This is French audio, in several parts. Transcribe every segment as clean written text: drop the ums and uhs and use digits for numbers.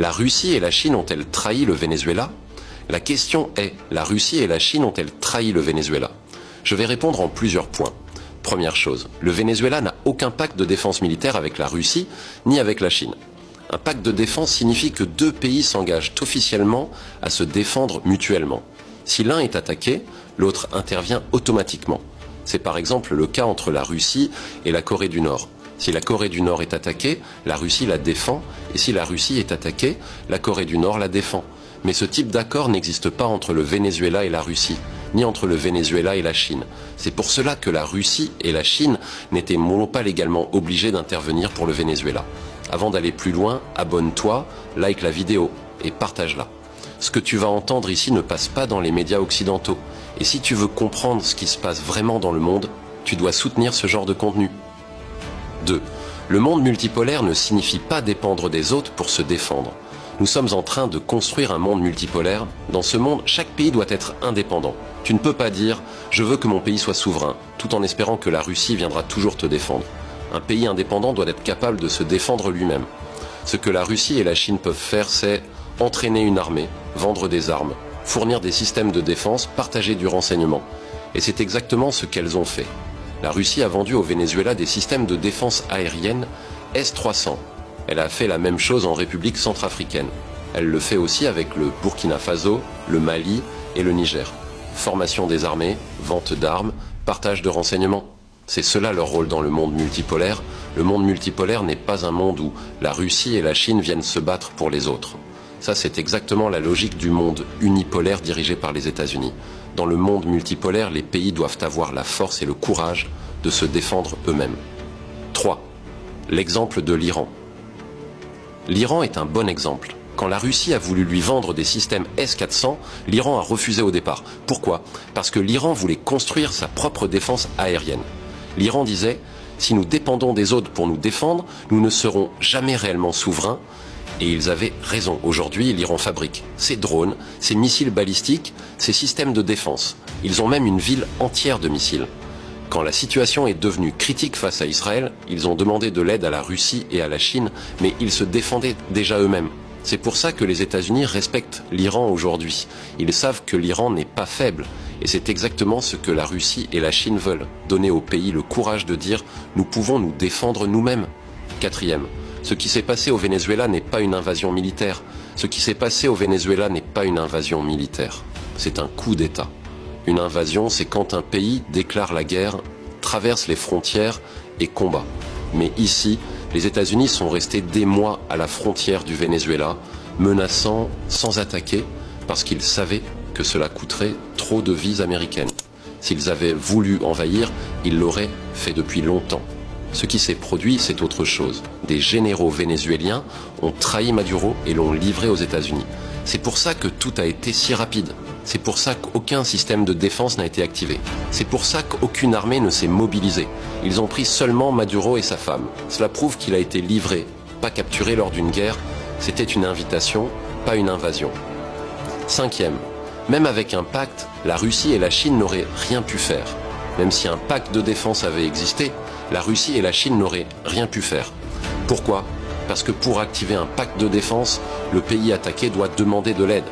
La Russie et la Chine ont-elles trahi le Venezuela? La question est, la Russie et la Chine ont-elles trahi le Venezuela? Je vais répondre en plusieurs points. Première chose, le Venezuela n'a aucun pacte de défense militaire avec la Russie ni avec la Chine. Un pacte de défense signifie que deux pays s'engagent officiellement à se défendre mutuellement. Si l'un est attaqué, l'autre intervient automatiquement. C'est par exemple le cas entre la Russie et la Corée du Nord. Si la Corée du Nord est attaquée, la Russie la défend, et si la Russie est attaquée, la Corée du Nord la défend. Mais ce type d'accord n'existe pas entre le Venezuela et la Russie, ni entre le Venezuela et la Chine. C'est pour cela que la Russie et la Chine n'étaient pas légalement obligées d'intervenir pour le Venezuela. Avant d'aller plus loin, abonne-toi, like la vidéo et partage-la. Ce que tu vas entendre ici ne passe pas dans les médias occidentaux. Et si tu veux comprendre ce qui se passe vraiment dans le monde, tu dois soutenir ce genre de contenu. 2. Le monde multipolaire ne signifie pas dépendre des autres pour se défendre. Nous sommes en train de construire un monde multipolaire. Dans ce monde, chaque pays doit être indépendant. Tu ne peux pas dire « je veux que mon pays soit souverain » tout en espérant que la Russie viendra toujours te défendre. Un pays indépendant doit être capable de se défendre lui-même. Ce que la Russie et la Chine peuvent faire, c'est entraîner une armée, vendre des armes, fournir des systèmes de défense, partager du renseignement. Et c'est exactement ce qu'elles ont fait. La Russie a vendu au Venezuela des systèmes de défense aérienne S-300. Elle a fait la même chose en République centrafricaine. Elle le fait aussi avec le Burkina Faso, le Mali et le Niger. Formation des armées, vente d'armes, partage de renseignements. C'est cela leur rôle dans le monde multipolaire. Le monde multipolaire n'est pas un monde où la Russie et la Chine viennent se battre pour les autres. Ça, c'est exactement la logique du monde unipolaire dirigé par les États-Unis. Dans le monde multipolaire, les pays doivent avoir la force et le courage de se défendre eux-mêmes. 3. L'exemple de l'Iran. L'Iran est un bon exemple. Quand la Russie a voulu lui vendre des systèmes S-400, l'Iran a refusé au départ. Pourquoi? Parce que l'Iran voulait construire sa propre défense aérienne. L'Iran disait « si nous dépendons des autres pour nous défendre, nous ne serons jamais réellement souverains ». Et ils avaient raison. Aujourd'hui, l'Iran fabrique ses drones, ses missiles balistiques, ses systèmes de défense. Ils ont même une ville entière de missiles. Quand la situation est devenue critique face à Israël, ils ont demandé de l'aide à la Russie et à la Chine, mais ils se défendaient déjà eux-mêmes. C'est pour ça que les États-Unis respectent l'Iran aujourd'hui. Ils savent que l'Iran n'est pas faible. Et c'est exactement ce que la Russie et la Chine veulent. Donner au pays le courage de dire « nous pouvons nous défendre nous-mêmes ». 4. Ce qui s'est passé au Venezuela n'est pas une invasion militaire. Ce qui s'est passé au Venezuela n'est pas une invasion militaire. C'est un coup d'État. Une invasion, c'est quand un pays déclare la guerre, traverse les frontières et combat. Mais ici, les États-Unis sont restés des mois à la frontière du Venezuela, menaçant sans attaquer, parce qu'ils savaient que cela coûterait trop de vies américaines. S'ils avaient voulu envahir, ils l'auraient fait depuis longtemps. Ce qui s'est produit, c'est autre chose. Des généraux vénézuéliens ont trahi Maduro et l'ont livré aux États-Unis. C'est pour ça que tout a été si rapide. C'est pour ça qu'aucun système de défense n'a été activé. C'est pour ça qu'aucune armée ne s'est mobilisée. Ils ont pris seulement Maduro et sa femme. Cela prouve qu'il a été livré, pas capturé lors d'une guerre. C'était une invitation, pas une invasion. 5. Même avec un pacte, la Russie et la Chine n'auraient rien pu faire. Même si un pacte de défense avait existé, la Russie et la Chine n'auraient rien pu faire. Pourquoi? Parce que pour activer un pacte de défense, le pays attaqué doit demander de l'aide.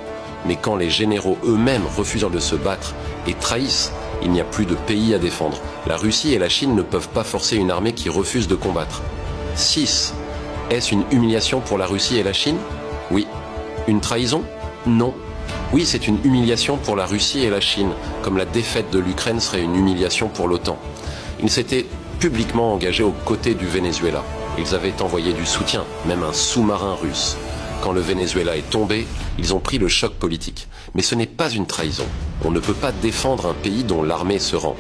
Mais quand les généraux eux-mêmes refusent de se battre et trahissent, il n'y a plus de pays à défendre. La Russie et la Chine ne peuvent pas forcer une armée qui refuse de combattre. 6. Est-ce une humiliation pour la Russie et la Chine? Oui. Une trahison? Non. Oui, c'est une humiliation pour la Russie et la Chine, comme la défaite de l'Ukraine serait une humiliation pour l'OTAN. Ils s'étaient publiquement engagés aux côtés du Venezuela. Ils avaient envoyé du soutien, même un sous-marin russe. Quand le Venezuela est tombé, ils ont pris le choc politique. Mais ce n'est pas une trahison. On ne peut pas défendre un pays dont l'armée se rend.